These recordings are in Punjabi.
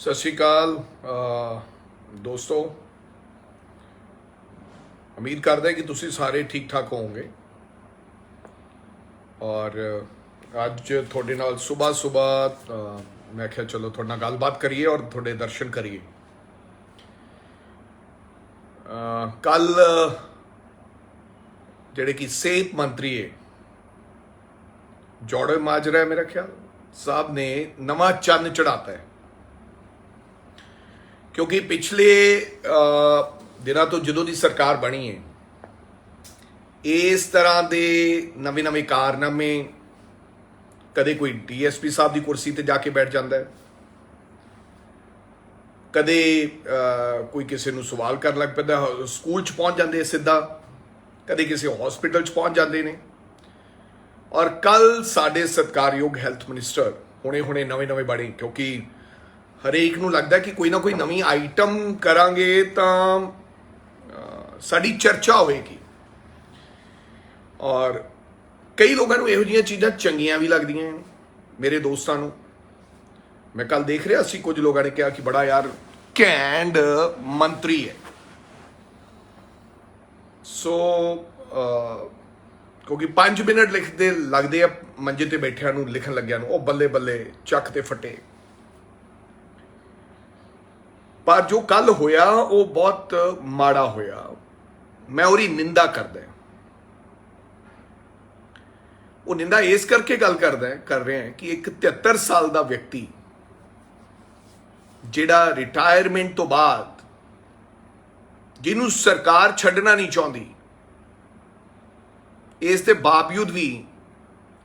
सत श्री अकाल दोस्तों। उम्मीद करते हैं कि तुसी सारे ठीक ठाक होवोगे और अज थोड़े नाल सुबह सुबह मैं क्या चलो थोड़े नाल गलबात करिए और थोड़े दर्शन करिए। कल जेड़े कि सेहत मंत्री है जौड़े माजरा है मेरा ख्याल साहब ने नवा चंद चढ़ाता है, क्योंकि पिछले दिनों तो जदों की सरकार बनी है इस तरह के नवे नवे कारनामे, कदे कोई DSP साहब की कुर्सी ते जाके बैठ जाता है, कदे कोई किसी को सवाल कर लग पैदा, स्कूल च पहुंच जाते सीधा, कदे किसी हॉस्पिटल च पहुंच जाते हैं। और कल साडे सत्कारयोग हैल्थ मिनिस्टर हुणे हुणे नवे नवे बने, क्योंकि हरेक नूं लगता है कि कोई ना कोई नवी आइटम करांगे तां साडी चर्चा होएगी। और कई लोगों को इहो जिहियां चीज़ां चंगियां भी लगदियां हैं। मेरे दोस्तों को मैं कल देख रहा सी, कुछ लोगों ने कहा कि बड़ा यार घैंट मंत्री है। सो क्योंकि 5 मिनट लिखते लगते मंजे ते बैठिया लिखन लग्या बल्ले बल्ले चक ते फटे। पर जो कल होया वो बहुत माड़ा होया, मैं उसकी निंदा करदा। वो निंदा इस करके गल कर रहे हैं कि एक 73 साल का व्यक्ति जिहड़ा रिटायरमेंट तो बाद जिन्हों सरकार छड्डना नहीं चाहती, इस दे बावजूद भी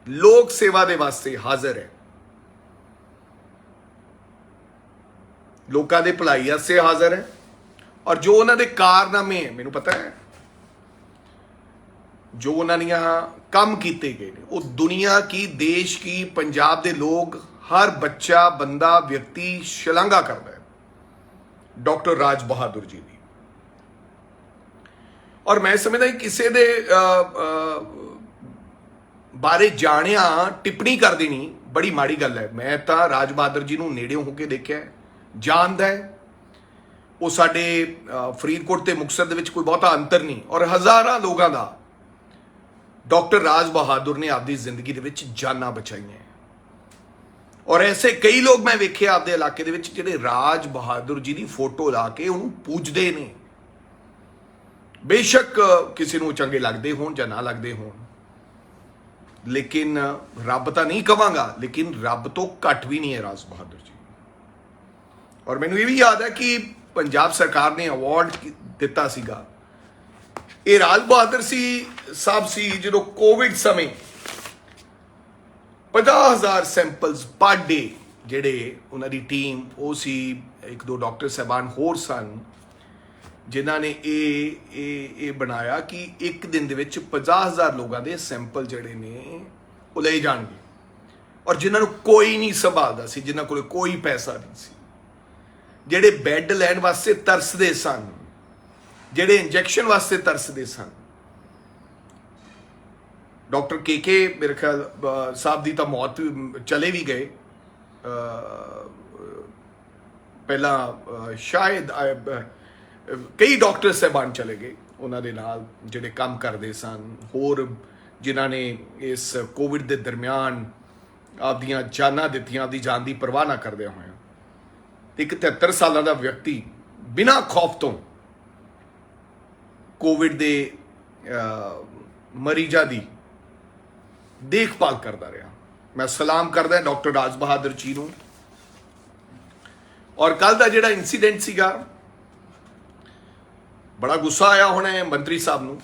लोक सेवा दे वास्ते हाजिर है, लोगों के भलाई वास्ते हाजिर है। और जो उन्होंने कारनामे मैनू पता है, जो उन्होंने काम किए गए वो दुनिया की, देश की, पंजाब के लोग, हर बच्चा बंदा व्यक्ति शलाघा करता है डॉक्टर राज बहादुर जी की। और मैं समझदा किसी दे बारे जानिया टिप्पणी कर देनी बड़ी माड़ी गल है। मैं तो राज बहादुर जी नूं नेड़े होके देखा है, जानदा है। वो साडे फरीदकोट ते मुक्तसर दे विच कोई बहुता अंतर नहीं, और हज़ारां लोगों का डॉक्टर राज बहादुर ने आपकी जिंदगी दे विच जाना बचाई हैं। और ऐसे कई लोग मैं वेखे आपके इलाके दे विच जिहड़े राज बहादुर जी की फोटो ला के उन्होंने पूजते ने। बेशक किसी को चंगे लगते होण जां ना लगते होण, लेकिन रब तो नहीं कहांगा, लेकिन रब तो घट भी नहीं है राज बहादुर जी। और मैनूं ये भी याद है कि पंजाब सरकार ने अवार्ड दिता सीगा, ये राज बहादुर साहब सी जो कोविड समय 50,000 सैंपल्स पर डे जेडे उन्होंने टीम वो सी, एक दो डॉक्टर साहबान होर सन जिन्हों ने ये बनाया कि एक दिन दे विच 50,000 लोगों के सैंपल जड़े ने वो ले जाएंगे, और जिन्होंने कोई नहीं संभालता सी, जिन्होंने कोल कोई पैसा नहीं सी, जेडे बैड लैण वास्ते तरसदे सन, जेडे इंजैक्शन वास्ते तरसदे सन। डॉक्टर KK मेरे ख्याल साहब की तो मौत चले भी गए, पहला शायद कई डॉक्टर साहबान चले गए उन्होंने नाल जिहड़े काम करते सन, होर जिन्हों ने इस कोविड के दरम्यान आपदियां जानां दित्तियां, आपदी जान की परवाह ना करदे होए। एक 73 साल का व्यक्ति बिना खौफ तो कोविड के मरीजों की देखभाल करता रहा। मैं सलाम करदा डॉक्टर राज बहादुर जी नूं। और कल का जिहड़ा इंसीडेंट सीगा, बड़ा गुस्सा आया होना है मंत्री साहब नूं,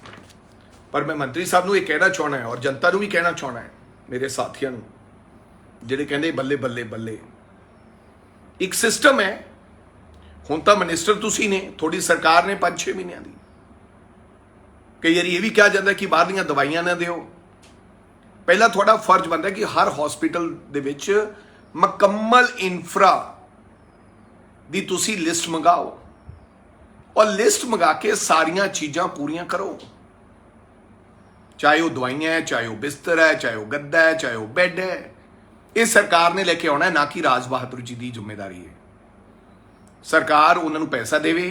पर मैं मंत्री साहब नूं ये कहना चाहना है और जनता नूं भी कहना चाहना है, मेरे साथियों नूं जिहड़े कहंदे बल्ले बल्ले बल्ले। एक सिस्टम है, हुण तां मिनिस्टर तुसीं ने, थोड़ी सरकार ने 5-6 महीनों की। कई बार ये भी कहा जाता है कि बाहरलियां दवाइयां ना दिओ। पहला थोड़ा फर्ज बनता है कि हर हॉस्पिटल दे विच मुकम्मल इंफ्रा दी तुसी लिस्ट मंगाओ, और लिस्ट मंगा के सारियां चीज़ां पूरियां करो, चाहे वो दवाइयां है, चाहे वो बिस्तर है, चाहे वो गद्दा है, चाहे वो बैड है। ये सरकार ने लेके आना है, ना कि राज बहादुर जी की जिम्मेदारी है। सरकार उन्होंने पैसा देवे,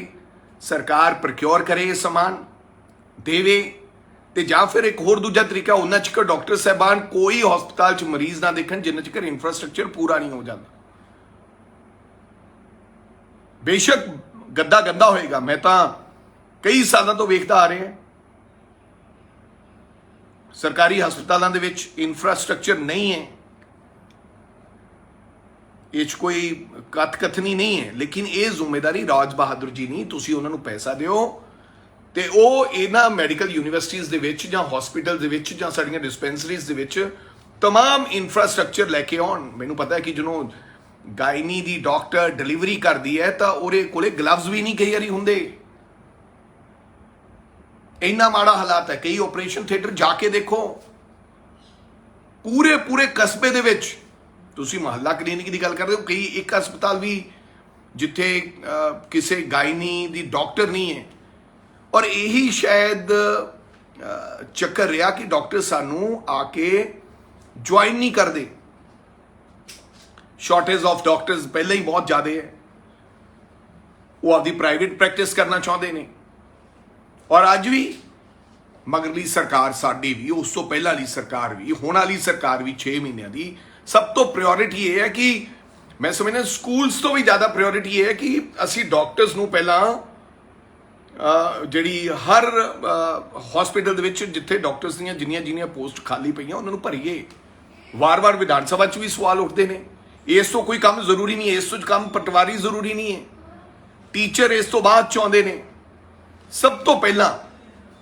सरकार प्रक्योर करे ये समान देवे, तो ਜਾਂ फिर एक होर दूजा तरीका उन्ना चिकर डॉक्टर साहबान कोई हस्पताल च मरीज ना देखन जिन्ना चिकर इंफ्रास्ट्रक्चर पूरा नहीं हो जाता। बेशक गद्दा गंदा होएगा, मैं तो कई सालों तो वेखता आ रहे हैं सरकारी हस्पतालों के विच इंफ्रास्ट्रक्चर नहीं है, ये कोई कथनी नहीं है, लेकिन ये जिम्मेदारी राज बहादुर जी नहीं, तुसी उन्होंने पैसा दिओ ਤੇ ਉਹ ਇਹਨਾਂ ਮੈਡੀਕਲ ਯੂਨੀਵਰਸਿਟੀਜ਼ ਦੇ ਵਿੱਚ ਜਾਂ ਹਸਪੀਟਲ ਦੇ ਵਿੱਚ ਜਾਂ ਸਾਡੀਆਂ ਡਿਸਪੈਂਸਰੀਜ਼ ਦੇ ਵਿੱਚ तमाम ਇਨਫਰਾਸਟ੍ਰਕਚਰ ਲੈ ਕੇ ਆਉਣ। ਮੈਨੂੰ ਪਤਾ ਹੈ ਕਿ ਜਦੋਂ ਗਾਇਨੀ ਦੀ ਡਾਕਟਰ ਡਿਲੀਵਰੀ ਕਰਦੀ ਹੈ ਤਾਂ ਉਹਦੇ ਕੋਲੇ ਗਲਵਜ਼ ਵੀ ਨਹੀਂ ਕਈ ਵਾਰੀ ਹੁੰਦੇ, ਇੰਨਾ ਮਾੜਾ ਹਾਲਾਤ ਹੈ। ਕਈ ਆਪਰੇਸ਼ਨ ਥੀਏਟਰ ਜਾ ਕੇ ਦੇਖੋ, ਪੂਰੇ ਕਸਬੇ ਦੇ ਵਿੱਚ, ਤੁਸੀਂ ਮੁਹੱਲਾ ਕਲੀਨਿਕ ਦੀ ਗੱਲ ਕਰਦੇ ਹੋ, ਕਈ ਇੱਕ ਹਸਪਤਾਲ ਵੀ ਜਿੱਥੇ ਕਿਸੇ ਗਾਇਨੀ ਦੀ ਡਾਕਟਰ ਨਹੀਂ ਹੈ। और यही शायद चक्कर रहा कि डॉक्टर सानू आके ज्वाइन नहीं करते। शॉर्टेज ऑफ डॉक्टर्स पहले ही बहुत ज़्यादा है, वो आपकी प्राइवेट प्रैक्टिस करना चाहते हैं। और अज भी मगरली सरकार साडी भी, उस तो पहले वाली सरकार भी, होने वाली सरकार भी 6 महीनों की सब तो प्रायोरिटी ये है कि मैं समझना स्कूल्स तो भी ज़्यादा प्रायोरिटी ये है कि असी डॉक्टर्स नू पहला ਜਿਹੜੀ ਹਰ ਹਸਪੀਟਲ ਦੇ ਵਿੱਚ ਜਿੱਥੇ ਡਾਕਟਰਸ ਦੀਆਂ ਜਿੰਨੀਆਂ ਪੋਸਟ ਖਾਲੀ ਪਈਆਂ ਉਹਨਾਂ ਨੂੰ ਭਰੀਏ। ਵਾਰ-ਵਾਰ ਵਿਧਾਨ ਸਭਾ 'ਚ ਵੀ ਸਵਾਲ ਉੱਠਦੇ ਨੇ, ਇਸ ਤੋਂ ਕੋਈ ਕੰਮ ਜ਼ਰੂਰੀ ਨਹੀਂ ਹੈ, ਇਸ ਤੋਂ ਕੰਮ ਪਟਵਾਰੀ ਜ਼ਰੂਰੀ ਨਹੀਂ ਹੈ, ਟੀਚਰ ਇਸ ਤੋਂ ਬਾਅਦ ਚਾਹੁੰਦੇ ਨੇ। ਸਭ ਤੋਂ ਪਹਿਲਾਂ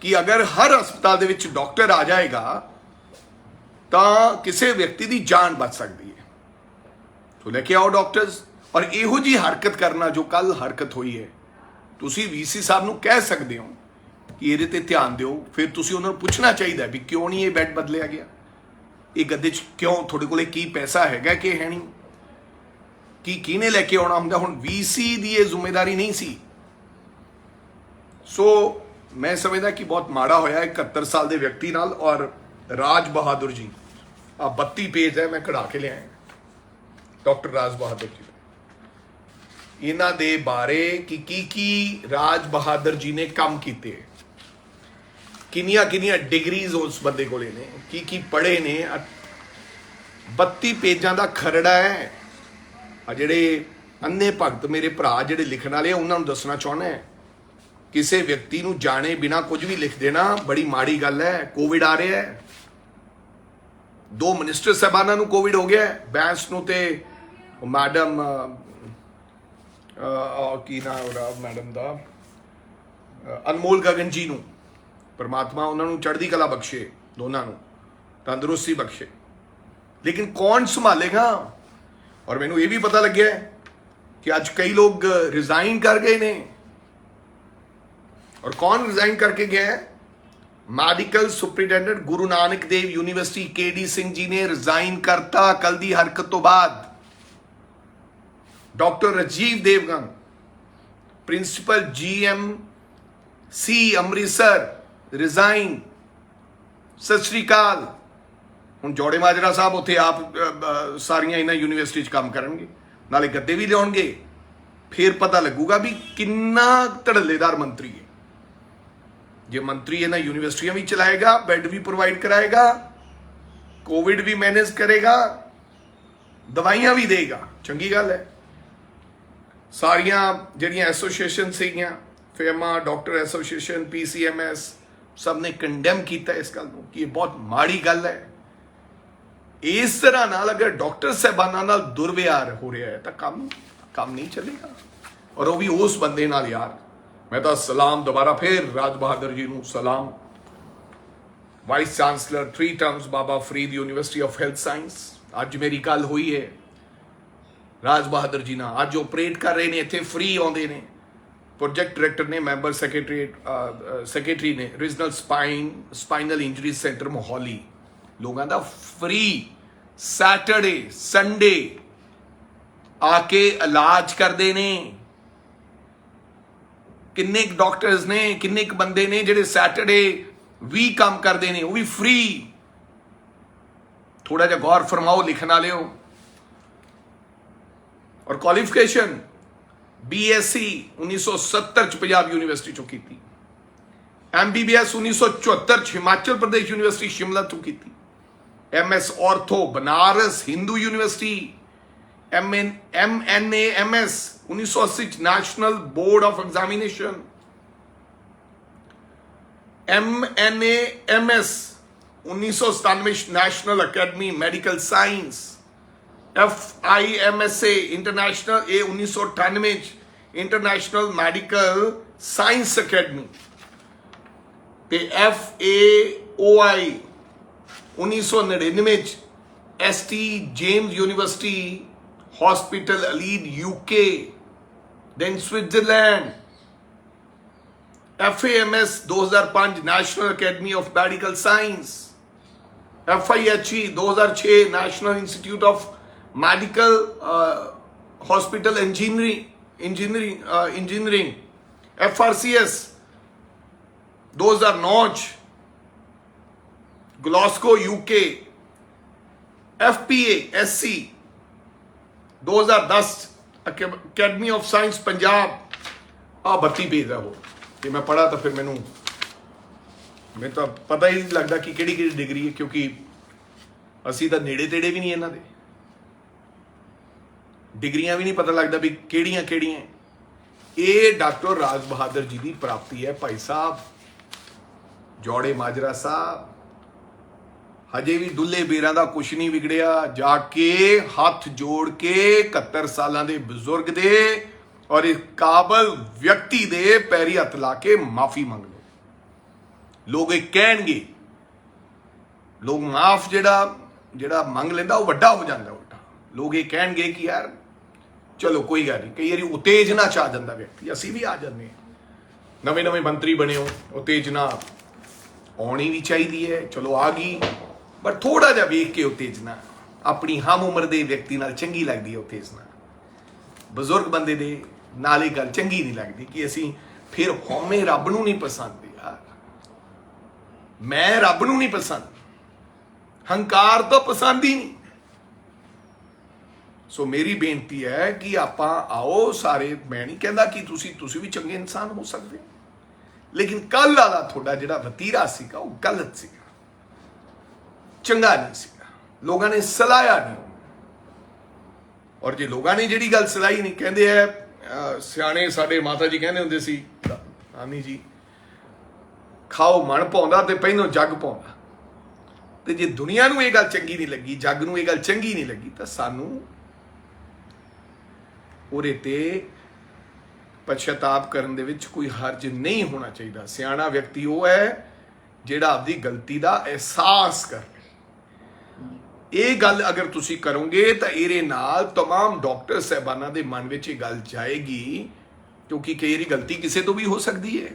ਕਿ ਅਗਰ ਹਰ ਹਸਪਤਾਲ ਦੇ ਵਿੱਚ ਡਾਕਟਰ ਆ ਜਾਏਗਾ ਤਾਂ ਕਿਸੇ ਵਿਅਕਤੀ ਦੀ ਜਾਨ ਬਚ ਸਕਦੀ ਹੈ। ਤੋ ਲੈ ਕੇ ਆਓ ਡਾਕਟਰਸ। ਔਰ ਇਹੋ ਜੀ ਹਰਕਤ ਕਰਨਾ ਜੋ ਕੱਲ ਹਰਕਤ ਹੋਈ ਹੈ, ਤੁਸੀਂ ਵੀਸੀ ਸਾਹਿਬ ਨੂੰ ਕਹਿ ਸਕਦੇ ਹੋ ਕਿ ਇਹਦੇ ਤੇ ਧਿਆਨ ਦਿਓ। ਫਿਰ ਤੁਸੀਂ ਉਹਨਾਂ ਨੂੰ ਪੁੱਛਣਾ ਚਾਹੀਦਾ ਵੀ ਕਿਉਂ ਨਹੀਂ ਇਹ ਬੈੱਡ ਬਦਲਿਆ ਗਿਆ, ਇਹ ਗੱਦੇ 'ਚ ਕਿਉਂ, ਤੁਹਾਡੇ ਕੋਲੇ ਕੀ ਪੈਸਾ ਹੈਗਾ ਕਿ ਹੈ ਨਹੀਂ, ਕੀ ਕਿਹਨੇ ਲੈ ਕੇ ਆਉਣਾ ਹੁੰਦਾ। ਹੁਣ ਵੀਸੀ ਦੀ ਇਹ ਜ਼ਿੰਮੇਵਾਰੀ ਨਹੀਂ ਸੀ। ਸੋ ਮੈਂ ਸਮਝਦਾ ਕਿ ਬਹੁਤ ਮਾੜਾ ਹੋਇਆ 71 ਸਾਲ ਦੇ ਵਿਅਕਤੀ ਨਾਲ। ਔਰ ਰਾਜ ਬਹਾਦੁਰ ਜੀ, ਆ 32 ਪੇਜ ਹੈ, ਮੈਂ ਕਢਾ ਕੇ ਲਿਆਇਆ, ਡਾਕਟਰ ਰਾਜ ਬਹਾਦੁਰ ਜੀ ਇਹਨਾਂ ਦੇ ਬਾਰੇ ਕਿ ਕੀ ਰਾਜ ਬਹਾਦਰ ਜੀ ਨੇ ਕੰਮ ਕੀਤੇ, ਕਿੰਨੀਆਂ ਡਿਗਰੀਜ਼ ਉਸ ਬੰਦੇ ਕੋਲੇ ਨੇ, ਕੀ ਪੜ੍ਹੇ ਨੇ। 32 ਪੇਜਾਂ ਦਾ ਖਰੜਾ ਹੈ। ਆ ਜਿਹੜੇ ਅੰਨੇ ਭਗਤ ਮੇਰੇ ਭਰਾ ਜਿਹੜੇ ਲਿਖਣ ਵਾਲੇ, ਉਹਨਾਂ ਨੂੰ ਦੱਸਣਾ ਚਾਹੁੰਦਾ ਹੈ, ਕਿਸੇ ਵਿਅਕਤੀ ਨੂੰ ਜਾਣੇ ਬਿਨਾ ਕੁਝ ਵੀ ਲਿਖ ਦੇਣਾ ਬੜੀ ਮਾੜੀ ਗੱਲ ਹੈ। ਕੋਵਿਡ ਆ ਰਿਹਾ ਹੈ, 2 ਮਿਨਿਸਟਰ ਸਾਹਿਬਾਨਾਂ ਨੂੰ ਕੋਵਿਡ ਹੋ ਗਿਆ, ਬੈਂਸ ਨੂੰ ਤੇ ਮੈਡਮ ਕੀ ਨਾਮ ਉਹਦਾ ਮੈਡਮ ਦਾ, ਅਨਮੋਲ ਗਗਨ ਜੀ ਨੂੰ, परमात्मा उन्होंने चढ़ती कला बख्शे, दोनों तंदुरुस्ती बख्शे। लेकिन कौन संभालेगा। और मैनू ये भी पता लग गया कि अज कई लोग रिजाइन कर गए ने। और कौन रिजाइन करके गया है? Medical superintendent Guru Nanak Dev university K D Singh ji ने रिजाइन करता कल दी हरकत तो बाद। Doctor Rajiv Devgan principal GMC Amritsar resign. सत श्री अकाल। ਹੁਣ ਜੋੜੇ ਮਾਜਰਾ ਸਾਹਿਬ ਉੱਥੇ ਆਪ ਸਾਰੀਆਂ ਇਹਨਾਂ ਯੂਨੀਵਰਸਿਟੀ 'ਚ ਕੰਮ ਕਰਨਗੇ, ਨਾਲੇ ਗੱਦੇ ਵੀ ਲਿਆਉਣਗੇ। ਫਿਰ ਪਤਾ ਲੱਗੂਗਾ ਵੀ ਕਿੰਨਾ ਧੜੱਲੇਦਾਰ ਮੰਤਰੀ ਹੈ। ਜੇ ਮੰਤਰੀ ਇਹਨਾਂ ਯੂਨੀਵਰਸਿਟੀਆਂ ਵੀ ਚਲਾਏਗਾ, ਬੈੱਡ ਵੀ ਪ੍ਰੋਵਾਈਡ कराएगा, कोविड भी मैनेज करेगा, दवाइयां भी देगा, चंगी गल है। सारियां ਜਿਹੜੀਆਂ ਐਸੋਸੀਏਸ਼ਨ ਸੀਗੀਆਂ, ਫੇਮਾ, डॉक्टर एसोसीएशन, PCMS, सब ने कंडेम किया इस गल को कि ये बहुत माड़ी गल है। इस तरह नाल अगर डॉक्टर साहबाना नाल दुर्व्यवहार हो रहा है तो काम नहीं चलेगा। और वो भी उस बंदे नाल यार। मैं तो सलाम दोबारा फिर राज बहादुर जी नूं सलाम। Vice chancellor 3 terms Baba Farid University of Health Science. अज मेरी गल हुई है राज बहादुर जी नाल, अज ऑपरेट कर रहे हैं इत्थे, फ्री आउंदे ने। प्रोजेक्ट डायरैक्टर ने, मैंबर सैकटरी ने regional spinal injury centre Mohali लोगों का फ्री सैटरडे संडे आके इलाज करते ने। किन्ने डॉक्टर्स ने, किन्ने बंदे ने जिहड़े सैटरडे भी काम करते हैं, वो भी फ्री। थोड़ा जिहा गौर फरमाओ लिखण वाले हो। और क्वालिफिकेशन BSc 1970 ਚ ਪੰਜਾਬ ਯੂਨੀਵਰਸਿਟੀ ਚੋਂ ਕੀਤੀ। MBBS 1974 ਚ ਹਿਮਾਚਲ ਪ੍ਰਦੇਸ਼ ਯੂਨੀਵਰਸਿਟੀ ਸ਼ਿਮਲਾ ਤੋਂ ਕੀਤੀ। MS ortho Banaras Hindu university. MNA MS 1980 ਚ national board of examination. MNA MS 1997 national academy medical science. FIMSA international ਇਹ 1998 ਚ ਇੰਟਰਨੈਸ਼ਨਲ ਮੈਡੀਕਲ ਸਾਇੰਸ ਅਕੈਡਮੀ। ਤੇ FAOI 1999 ਚ ST James university hospital allied UK। then Switzerland। FAMS 2005 national academy of medical science. FIHE 2006 national institute of medical hospital engineering. FRCS 2009 ਚ Glasgow UK। FPA SC 2010 academy of science Punjab. ਆ 32 ਪੇਜ ਹੈ ਉਹ, ਜੇ ਮੈਂ ਪੜ੍ਹਾ ਤਾਂ ਫਿਰ ਮੈਨੂੰ ਤਾਂ ਪਤਾ ਹੀ ਨਹੀਂ ਲੱਗਦਾ ਕਿ ਕਿਹੜੀ ਕਿਹੜੀ ਡਿਗਰੀ ਹੈ, ਕਿਉਂਕਿ ਅਸੀਂ ਤਾਂ ਨੇੜੇ ਤੇੜੇ ਵੀ ਨਹੀਂ ਇਹਨਾਂ ਦੇ, ਡਿਗਰੀਆਂ ਵੀ ਨਹੀਂ ਪਤਾ ਲੱਗਦਾ ਵੀ ਕਿਹੜੀਆਂ ਕਿਹੜੀਆਂ। ਇਹ ਡਾਕਟਰ ਰਾਜ ਬਹਾਦਰ ਜੀ ਦੀ ਪ੍ਰਾਪਤੀ ਹੈ ਭਾਈ ਸਾਹਿਬ। ਜੋੜੇ ਮਾਜਰਾ ਸਾਹਿਬ, ਹਜੇ ਵੀ ਦੁੱਲੇ ਬੇਰਾਂ ਦਾ ਕੁਛ ਨਹੀਂ ਵਿਗੜਿਆ। ਜਾ ਕੇ ਹੱਥ ਜੋੜ ਕੇ 71 ਸਾਲਾਂ ਦੇ ਬਜ਼ੁਰਗ ਦੇ ਔਰ ਇਸ ਕਾਬਲ ਵਿਅਕਤੀ ਦੇ ਪੈਰੀ ਹੱਥ ਲਾ ਕੇ ਮਾਫੀ ਮੰਗ ਲਓ। ਲੋਕ ਇਹ ਕਹਿਣਗੇ, ਲੋਕ ਮਾਫ ਜਿਹੜਾ ਮੰਗ ਲੈਂਦਾ ਉਹ ਵੱਡਾ ਹੋ ਜਾਂਦਾ ਉਲਟਾ। ਲੋਕ ਇਹ ਕਹਿਣਗੇ ਕਿ ਯਾਰ ਚਲੋ ਕੋਈ ਗੱਲ ਨਹੀਂ, ਕਈ ਵਾਰੀ ਉਤੇਜਨਾ ਚ ਆ ਜਾਂਦਾ ਵਿਅਕਤੀ, ਅਸੀਂ ਵੀ ਆ ਜਾਂਦੇ ਹਾਂ। ਨਵੇਂ ਮੰਤਰੀ ਬਣੇ ਹੋ, ਉਤੇਜਨਾ ਆਉਣੀ ਵੀ ਚਾਹੀਦੀ ਹੈ, ਚਲੋ ਆ ਗਈ, ਪਰ ਥੋੜਾ ਜਿਹਾ ਵੇਖ ਕੇ ਉਤੇਜਨਾ ਆਪਣੀ ਹਮ ਉਮਰ ਦੇ ਵਿਅਕਤੀ ਨਾਲ ਚੰਗੀ ਲੱਗਦੀ ਹੈ। ਉਤੇਜਨਾ ਬਜ਼ੁਰਗ ਬੰਦੇ ਦੇ ਨਾਲ ਇਹ ਗੱਲ ਚੰਗੀ ਨਹੀਂ ਲੱਗਦੀ ਕਿ ਅਸੀਂ ਫਿਰ ਹਉਮੈ ਰੱਬ ਨੂੰ ਨਹੀਂ ਪਸੰਦ ਯਾਰ, ਮੈਂ ਰੱਬ ਨੂੰ ਨਹੀਂ ਪਸੰਦ, ਹੰਕਾਰ ਤਾਂ ਪਸੰਦ ਹੀ ਨਹੀਂ। ਸੋ ਮੇਰੀ ਬੇਨਤੀ ਹੈ ਕਿ ਆਪਾਂ ਆਓ ਸਾਰੇ, ਮੈਂ ਨਹੀਂ ਕਹਿੰਦਾ ਕਿ ਤੁਸੀਂ ਵੀ ਚੰਗੇ ਇਨਸਾਨ ਹੋ ਸਕਦੇ, ਲੇਕਿਨ ਕੱਲ ਵਾਲਾ ਤੁਹਾਡਾ ਜਿਹੜਾ ਵਤੀਰਾ ਸੀਗਾ ਉਹ ਗਲਤ ਸੀਗਾ, ਚੰਗਾ ਨਹੀਂ ਸੀਗਾ, ਲੋਕਾਂ ਨੇ ਸਲਾਹਿਆ ਨਹੀਂ। ਔਰ ਜੇ ਲੋਕਾਂ ਨੇ ਜਿਹੜੀ ਗੱਲ ਸਲਾਹੀ ਨਹੀਂ, ਕਹਿੰਦੇ ਆ ਸਿਆਣੇ ਸਾਡੇ ਮਾਤਾ ਜੀ ਕਹਿੰਦੇ ਹੁੰਦੇ ਸੀ, ਨਾਨੀ ਜੀ, ਖਾਓ ਮਣ ਪਾਉਂਦਾ ਤੇ ਪਹਿਲੋਂ ਜੱਗ ਪਾਉਂਦਾ। ਤੇ ਜੇ ਦੁਨੀਆ ਨੂੰ ਇਹ ਗੱਲ ਚੰਗੀ ਨਹੀਂ ਲੱਗੀ, ਜੱਗ ਨੂੰ ਇਹ ਗੱਲ ਚੰਗੀ ਨਹੀਂ ਲੱਗੀ, ਤਾਂ ਸਾਨੂੰ ਉਹਦੇ ਤੇ ਪਛਤਾਪ ਕਰਨ ਦੇ ਵਿੱਚ ਕੋਈ ਹਰਜ ਨਹੀਂ ਹੋਣਾ ਚਾਹੀਦਾ। ਸਿਆਣਾ ਵਿਅਕਤੀ ਉਹ ਹੈ ਜਿਹੜਾ ਆਪਦੀ ਗਲਤੀ ਦਾ ਅਹਿਸਾਸ ਕਰੇ। ਇਹ ਗੱਲ ਅਗਰ ਤੁਸੀਂ ਕਰੋਗੇ ਤਾਂ ਇਹਦੇ ਨਾਲ तमाम ਡਾਕਟਰ ਸਾਹਿਬਾਨਾਂ ਦੇ ਮਨ ਵਿੱਚ ਇਹ ਗੱਲ ਜਾਏਗੀ, ਕਿਉਂਕਿ ਕਈ ਵਾਰੀ ਗਲਤੀ ਕਿਸੇ ਤੋਂ ਵੀ ਹੋ ਸਕਦੀ ਹੈ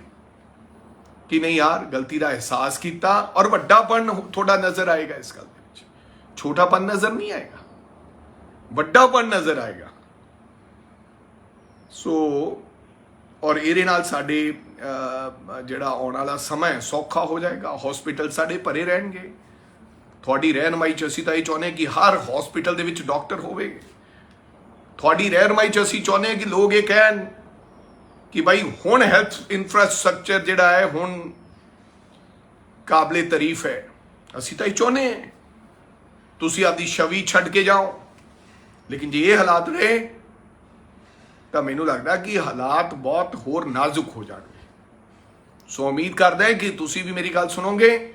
ਕਿ ਨਹੀਂ ਯਾਰ, ਗਲਤੀ ਦਾ ਅਹਿਸਾਸ ਕੀਤਾ ਔਰ ਵੱਡਾਪਨ ਤੁਹਾਡਾ ਨਜ਼ਰ ਆਏਗਾ ਇਸ ਗੱਲ ਦੇ ਵਿੱਚ, ਛੋਟਾਪਨ ਨਜ਼ਰ ਨਹੀਂ ਆਏਗਾ, ਵੱਡਾਪਨ ਨਜ਼ਰ ਆਏਗਾ। ਸੋ ਔਰ ਇਹਦੇ ਨਾਲ ਸਾਡੇ ਜਿਹੜਾ ਆਉਣ ਵਾਲਾ ਸਮਾਂ ਸੌਖਾ ਹੋ ਜਾਏਗਾ, ਹਸਪੀਟਲ ਸਾਡੇ ਭਰੇ ਰਹਿਣਗੇ। ਤੁਹਾਡੀ ਰਹਿਨਮਾਈ 'ਚ ਅਸੀਂ ਤਾਂ ਇਹ ਚਾਹੁੰਦੇ ਕਿ ਹਰ ਹਸਪੀਟਲ ਦੇ ਵਿੱਚ ਡਾਕਟਰ ਹੋਵੇ। ਤੁਹਾਡੀ ਰਹਿਨਮਾਈ 'ਚ ਅਸੀਂ ਚਾਹੁੰਦੇ ਹਾਂ ਕਿ ਲੋਕ ਇਹ ਕਹਿਣ ਕਿ ਭਾਈ ਹੁਣ ਹੈਲਥ ਇਨਫਰਾਸਟ੍ਰਕਚਰ ਜਿਹੜਾ ਹੈ ਹੁਣ ਕਾਬਲੇ ਤਾਰੀਫ ਹੈ। ਅਸੀਂ ਤਾਂ ਇਹ ਚਾਹੁੰਦੇ ਹਾਂ ਤੁਸੀਂ ਆਪਦੀ ਛਵੀ ਛੱਡ ਕੇ ਜਾਓ, ਲੇਕਿਨ ਜੇ ਇਹ ਹਾਲਾਤ ਰਹੇ ਤਾਂ ਮੈਨੂੰ ਲੱਗਦਾ ਕਿ ਹਾਲਾਤ ਬਹੁਤ ਹੋਰ ਨਾਜ਼ੁਕ ਹੋ ਜਾਣਗੇ। ਸੋ ਉਮੀਦ ਕਰਦਾ ਹਾਂ ਕਿ ਤੁਸੀਂ ਵੀ ਮੇਰੀ ਗੱਲ ਸੁਣੋਗੇ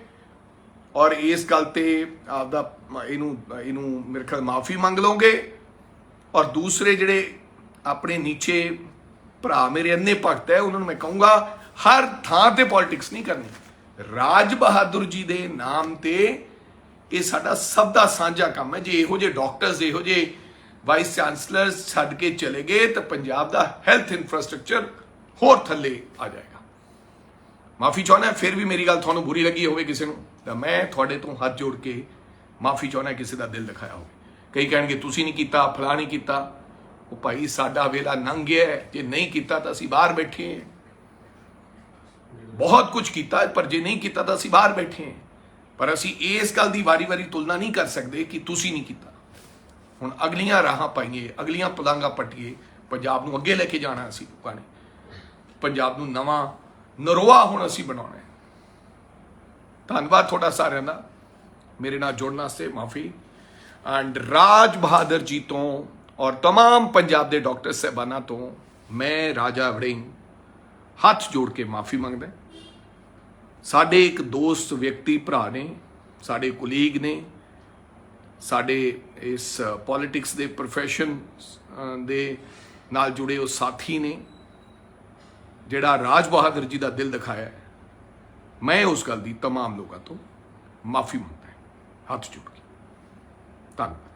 ਔਰ ਇਸ ਗੱਲ ਤੇ ਆਪਦਾ ਇਹਨੂੰ ਮੇਰੇ ਖਿਆਲ ਮਾਫੀ ਮੰਗ ਲਓਗੇ। ਔਰ ਦੂਸਰੇ ਜਿਹੜੇ ਆਪਣੇ ਨੀਚੇ ਭਰਾ ਮੇਰੇ ਅੰਨੇ ਭਗਤ ਹੈ, ਉਹਨਾਂ ਨੂੰ ਮੈਂ ਕਹੂੰਗਾ ਹਰ ਥਾਂ ਤੇ ਪੋਲਿਟਿਕਸ ਨਹੀਂ ਕਰਨੀ। ਰਾਜ ਬਹਾਦਰ ਜੀ ਦੇ ਨਾਮ ਤੇ ਇਹ ਸਾਡਾ ਸਭ ਦਾ ਸਾਂਝਾ ਕੰਮ ਹੈ। ਜੇ ਇਹੋ ਜਿਹੇ ਡਾਕਟਰਸ, ਇਹੋ ਜਿਹੇ ਵਾਈਸ ਚਾਂਸਲਰਸ ਛੱਡ ਕੇ ਚਲੇ ਗਏ ਤਾਂ ਪੰਜਾਬ ਦਾ ਹੈਲਥ ਇਨਫਰਾਸਟ੍ਰਕਚਰ ਹੋਰ ਥੱਲੇ ਆ ਜਾਏਗਾ। ਮਾਫੀ ਚਾਹੁੰਦਾ, ਫਿਰ ਵੀ ਮੇਰੀ ਗੱਲ ਤੁਹਾਨੂੰ ਬੁਰੀ ਲੱਗੀ ਹੋਵੇ ਕਿਸੇ ਨੂੰ, ਤਾਂ ਮੈਂ ਤੁਹਾਡੇ ਤੋਂ ਹੱਥ ਜੋੜ ਕੇ ਮਾਫੀ ਚਾਹੁੰਦਾ ਕਿਸੇ ਦਾ ਦਿਲ ਦਿਖਾਇਆ ਹੋਵੇ। ਕਈ ਕਹਿਣਗੇ ਤੁਸੀਂ ਨਹੀਂ ਕੀਤਾ, ਫਲਾਂ ਨਹੀਂ ਕੀਤਾ। ਉਹ ਭਾਈ ਸਾਡਾ ਵੇਲਾ ਲੰਘ ਗਿਆ, ਜੇ ਨਹੀਂ ਕੀਤਾ ਤਾਂ ਅਸੀਂ ਬਾਹਰ ਬੈਠੇ ਹਾਂ। ਬਹੁਤ ਕੁਝ ਕੀਤਾ, ਪਰ ਜੇ ਨਹੀਂ ਕੀਤਾ ਤਾਂ ਅਸੀਂ ਬਾਹਰ ਬੈਠੇ ਹਾਂ। ਪਰ ਅਸੀਂ ਇਸ ਗੱਲ ਦੀ ਵਾਰੀ-ਵਾਰੀ ਤੁਲਨਾ ਨਹੀਂ ਕਰ ਸਕਦੇ ਕਿ ਤੁਸੀਂ ਨਹੀਂ ਕੀਤਾ। ਹੁਣ ਅਗਲੀਆਂ ਰਾਹਾਂ ਪਾਈਏ, ਅਗਲੀਆਂ ਪਲਾਂਘਾਂ ਪੱਟੀਏ, ਪੰਜਾਬ ਨੂੰ ਅੱਗੇ ਲੈ ਕੇ ਜਾਣਾ ਅਸੀਂ ਲੋਕਾਂ ਨੇ, ਪੰਜਾਬ ਨੂੰ ਨਵਾਂ ਨਰੋਆ ਹੁਣ ਅਸੀਂ ਬਣਾਉਣਾ ਹੈ। ਧੰਨਵਾਦ ਤੁਹਾਡਾ ਸਾਰਿਆਂ ਦਾ ਮੇਰੇ ਨਾਲ ਜੁੜਨ ਵਾਸਤੇ, ਮਾਫੀ। ਐਂਡ ਰਾਜ ਬਹਾਦਰ ਜੀ ਤੋਂ ਔਰ तमाम ਪੰਜਾਬ ਦੇ ਡਾਕਟਰ ਸਾਹਿਬਾਨਾਂ ਤੋਂ ਮੈਂ ਰਾਜਾ ਵੜਿੰਗ ਹੱਥ ਜੋੜ ਕੇ ਮਾਫੀ ਮੰਗਦਾ। ਸਾਡੇ ਇੱਕ ਦੋਸਤ ਵਿਅਕਤੀ ਭਰਾ ਨੇ, ਸਾਡੇ ਕੁਲੀਗ ਨੇ, ਸਾਡੇ ਇਸ ਪੋਲਿਟਿਕਸ ਦੇ ਪ੍ਰੋਫੈਸ਼ਨ ਦੇ ਨਾਲ ਜੁੜੇ ਉਹ ਸਾਥੀ ਨੇ ਜਿਹੜਾ ਰਾਜ ਬਹਾਦਰ ਜੀ ਦਾ ਦਿਲ ਦਿਖਾਇਆ। ਮੈਂ ਉਸ ਗੱਲ ਦੀ तमाम ਲੋਕਾਂ ਤੋਂ ਮਾਫੀ ਮੰਗਦਾ ਹੱਥ ਜੋੜ ਕੇ। ਧੰਨਵਾਦ।